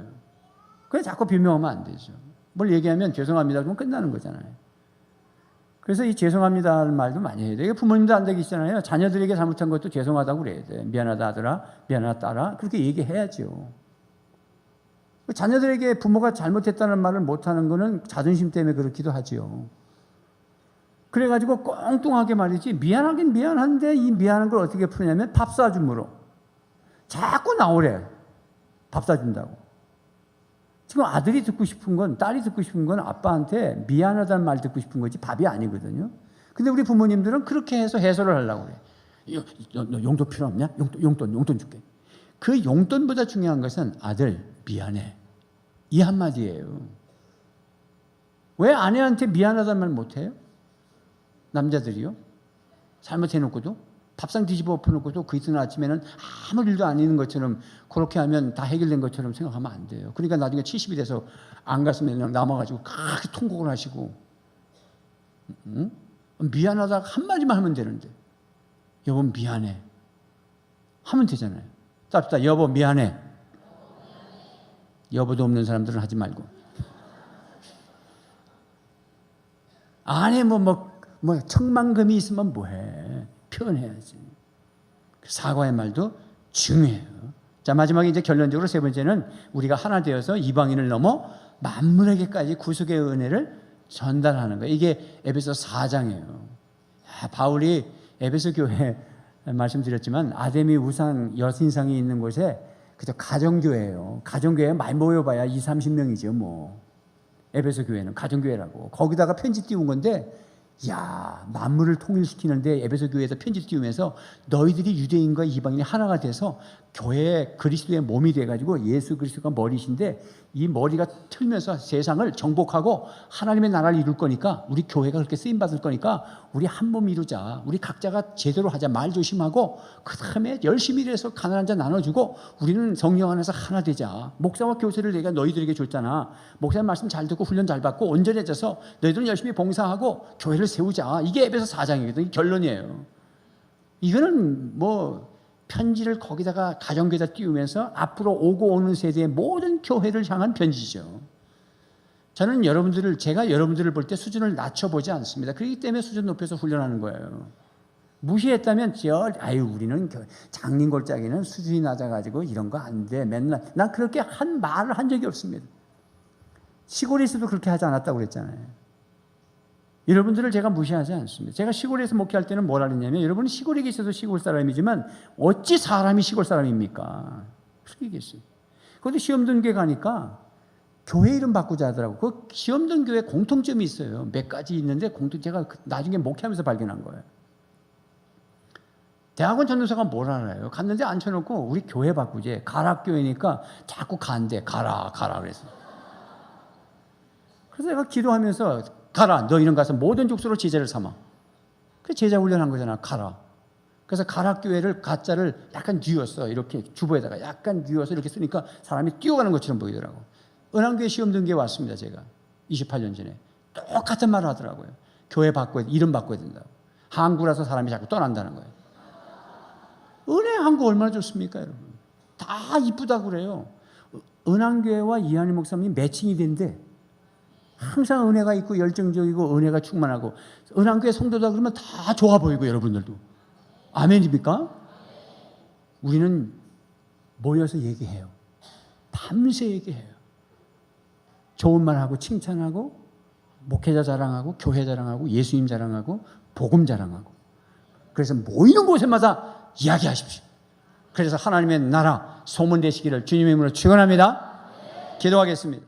그래 자꾸 비명하면 안 되죠. 뭘 얘기하면 죄송합니다. 그러면 끝나는 거잖아요. 그래서 이 죄송합니다라는 말도 많이 해야 돼요. 부모님도 안 되시잖아요. 자녀들에게 잘못한 것도 죄송하다고 그래야 돼. 미안하다 아들아, 미안하다 딸아. 그렇게 얘기해야죠. 자녀들에게 부모가 잘못했다는 말을 못하는 거는 자존심 때문에 그렇기도 하죠. 그래가지고 꽁뚱하게 말이지 미안하긴 미안한데 이 미안한 걸 어떻게 푸냐면 밥 사줌으로. 자꾸 나오래. 밥 사준다고. 지금 아들이 듣고 싶은 건, 딸이 듣고 싶은 건 아빠한테 미안하다는 말 듣고 싶은 거지 밥이 아니거든요. 근데 우리 부모님들은 그렇게 해서 해소를 하려고 그래. 너 용돈 필요 없냐? 용돈 줄게. 그 용돈보다 중요한 것은 아들 미안해. 이 한마디예요. 왜 아내한테 미안하다는 말 못해요? 남자들이요? 잘못해놓고도? 밥상 뒤집어 엎어놓고도 그 이튿날 아침에는 아무 일도 안 있는 것처럼 그렇게 하면 다 해결된 것처럼 생각하면 안 돼요. 그러니까 나중에 70이 돼서 안 갔으면 남아가지고 그렇게 통곡을 하시고 미안하다 한마디만 하면 되는데 여보 미안해 하면 되잖아요. 따뜻하 여보 미안해. 여보도 없는 사람들은 하지 말고. 안에 뭐 천만금이 있으면 뭐해. 표현해야지. 사과의 말도 중요해요. 자, 마지막에 이제 결론적으로 세 번째는 우리가 하나 되어서 이방인을 넘어 만물에게까지 구속의 은혜를 전달하는 거예요. 이게 에베소 4장이에요. 바울이 에베소 교회 말씀드렸지만 아데미 우상 여신상이 있는 곳에 그저 가정교회예요. 가정교회에 많이 모여봐야 20-30명이죠. 뭐 에베소 교회는 가정교회라고. 거기다가 편지 띄운 건데, 야, 만물을 통일시키는데 에베소 교회에서 편지 띄우면서 너희들이 유대인과 이방인이 하나가 돼서 교회의 그리스도의 몸이 돼가지고 예수 그리스도가 머리신데 이 머리가 틀면서 세상을 정복하고 하나님의 나라를 이룰 거니까, 우리 교회가 그렇게 쓰임받을 거니까 우리 한 몸 이루자. 우리 각자가 제대로 하자. 말 조심하고 그 다음에 열심히 일해서 가난한 자 나눠주고 우리는 성령 안에서 하나 되자. 목사와 교세를 내가 너희들에게 줬잖아. 목사님 말씀 잘 듣고 훈련 잘 받고 온전해져서 너희들은 열심히 봉사하고 교회를 세우자. 이게 에베소 4장이거든. 결론이에요. 이거는 뭐 편지를 거기다가 가정교회에다 띄우면서 앞으로 오고 오는 세대의 모든 교회를 향한 편지죠. 저는 제가 여러분들을 볼 때 수준을 낮춰보지 않습니다. 그렇기 때문에 수준 높여서 훈련하는 거예요. 무시했다면 우리는 장님 골짜기는 수준이 낮아가지고 이런 거 안 돼. 맨날 난 그렇게 말을 한 적이 없습니다. 시골에서도 그렇게 하지 않았다고 그랬잖아요. 여러분들을 제가 무시하지 않습니다. 제가 시골에서 목회할 때는 뭐라 그랬냐면, 여러분은 시골에 계셔도 시골 사람이지만 어찌 사람이 시골 사람입니까? 그렇게 얘기했어요. 그런데 시험든 교회 가니까 교회 이름 바꾸자 하더라고. 그 시험든 교회 공통점이 있어요. 몇 가지 있는데 제가 나중에 목회하면서 발견한 거예요. 대학원 전도사가 뭘 알아요? 갔는데 앉혀놓고 우리 교회 바꾸지. 가락교회니까 자꾸 간대. 가라 그래서. 그래서 내가 기도하면서 가라, 너희는 가서 모든 족속으로 제자를 삼아. 그래서 제자 훈련한 거잖아. 가라. 그래서 가락교회를 가짜를 약간 뉘었어. 이렇게 주보에다가 약간 뉘어서 이렇게 쓰니까 사람이 뛰어가는 것처럼 보이더라고. 은한교회 시험 든 게 왔습니다. 제가 28년 전에 똑같은 말을 하더라고요. 교회 이름 바꿔야 된다고. 항구라서 사람이 자꾸 떠난다는 거예요. 은혜 항구 얼마나 좋습니까, 여러분? 다 이쁘다고 그래요. 은한교회와 이한희 목사님이 매칭이 된대. 항상 은혜가 있고 열정적이고 은혜가 충만하고, 은한교회 성도다 그러면 다 좋아 보이고, 여러분들도 아멘입니까? 우리는 모여서 얘기해요. 밤새 얘기해요. 좋은 말하고 칭찬하고 목회자 자랑하고 교회 자랑하고 예수님 자랑하고 복음 자랑하고. 그래서 모이는 곳에마다 이야기하십시오. 그래서 하나님의 나라 소문되시기를 주님의 이름으로 축원합니다. 기도하겠습니다.